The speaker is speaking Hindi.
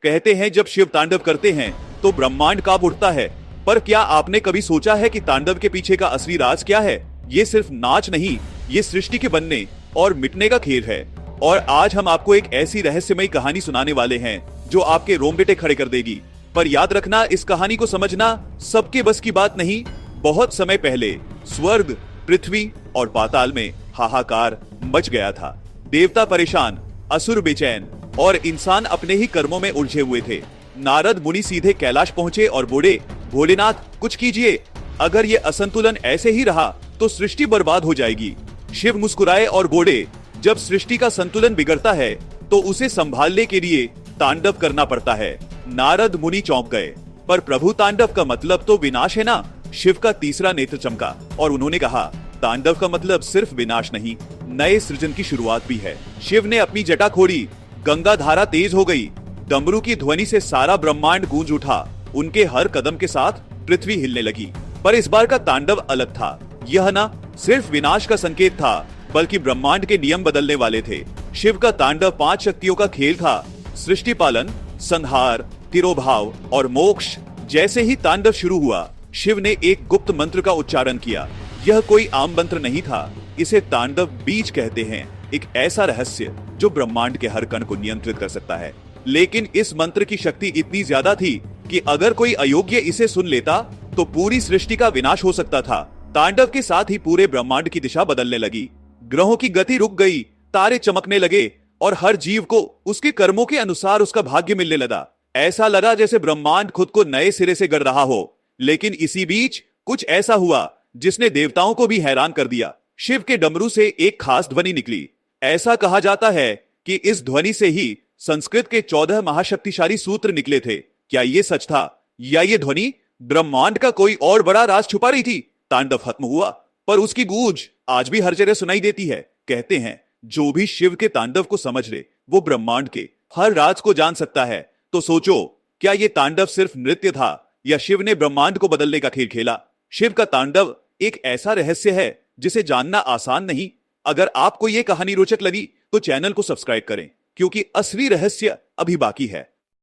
कहते हैं जब शिव तांडव करते हैं तो ब्रह्मांड कांप उठता है। पर क्या आपने कभी सोचा है कि तांडव के पीछे का असली राज क्या है? ये सिर्फ नाच नहीं, ये सृष्टि के बनने और मिटने का खेल है। और आज हम आपको एक ऐसी रहस्यमयी कहानी सुनाने वाले हैं जो आपके रोंगटे खड़े कर देगी। पर याद रखना, इस कहानी को समझना सबके बस की बात नहीं। बहुत समय पहले स्वर्ग, पृथ्वी और पाताल में हाहाकार मच गया था। देवता परेशान, असुर बेचैन और इंसान अपने ही कर्मों में उलझे हुए थे। नारद मुनि सीधे कैलाश पहुंचे और बोले, भोलेनाथ कुछ कीजिए, अगर ये असंतुलन ऐसे ही रहा तो सृष्टि बर्बाद हो जाएगी। शिव मुस्कुराए और बोले, जब सृष्टि का संतुलन बिगड़ता है तो उसे संभालने के लिए तांडव करना पड़ता है। नारद मुनि चौंक गए, पर प्रभु तांडव का मतलब तो विनाश है ना? शिव का तीसरा नेत्र चमका और उन्होंने कहा, तांडव का मतलब सिर्फ विनाश नहीं, नए सृजन की शुरुआत भी है। शिव ने अपनी जटा खोली, गंगा धारा तेज हो गई, डमरू की ध्वनि से सारा ब्रह्मांड गूंज उठा। उनके हर कदम के साथ पृथ्वी हिलने लगी। पर इस बार का तांडव अलग था। यह न सिर्फ विनाश का संकेत था, बल्कि ब्रह्मांड के नियम बदलने वाले थे। शिव का तांडव 5 शक्तियों का खेल था, सृष्टि पालन, संहार, तिरोभाव और मोक्ष। जैसे ही तांडव शुरू हुआ, शिव ने एक गुप्त मंत्र का उच्चारण किया। यह कोई आम मंत्र नहीं था, इसे तांडव बीज कहते हैं, एक ऐसा रहस्य जो ब्रह्मांड के हर कण को नियंत्रित कर सकता है। लेकिन इस मंत्र की शक्ति इतनी ज्यादा थी कि अगर कोई अयोग्य इसे सुन लेता तो पूरी सृष्टि का विनाश हो सकता था। तांडव के साथ ही पूरे ब्रह्मांड की दिशा बदलने लगी, ग्रहों की गति रुक गई, तारे चमकने लगे और हर जीव को उसके कर्मों के अनुसार उसका भाग्य मिलने लगा। ऐसा लगा जैसे ब्रह्मांड खुद को नए सिरे से गढ़ रहा हो। लेकिन इसी बीच कुछ ऐसा हुआ जिसने देवताओं को भी हैरान कर दिया। शिव के डमरू से एक खास ध्वनि निकली। ऐसा कहा जाता है कि इस ध्वनि से ही संस्कृत के 14 महाशक्तिशाली सूत्र निकले थे। क्या ये सच था, या ये ध्वनि ब्रह्मांड का कोई और बड़ा राज छुपा रही थी? तांडव खत्म हुआ, पर उसकी गूंज आज भी हर जगह सुनाई देती है। कहते हैं जो भी शिव के तांडव को समझ ले, वो ब्रह्मांड के हर राज को जान सकता है। तो सोचो, क्या ये तांडव सिर्फ नृत्य था या शिव ने ब्रह्मांड को बदलने का खेल खेला? शिव का तांडव एक ऐसा रहस्य है जिसे जानना आसान नहीं। अगर आपको ये कहानी रोचक लगी तो चैनल को सब्सक्राइब करें, क्योंकि असली रहस्य अभी बाकी है।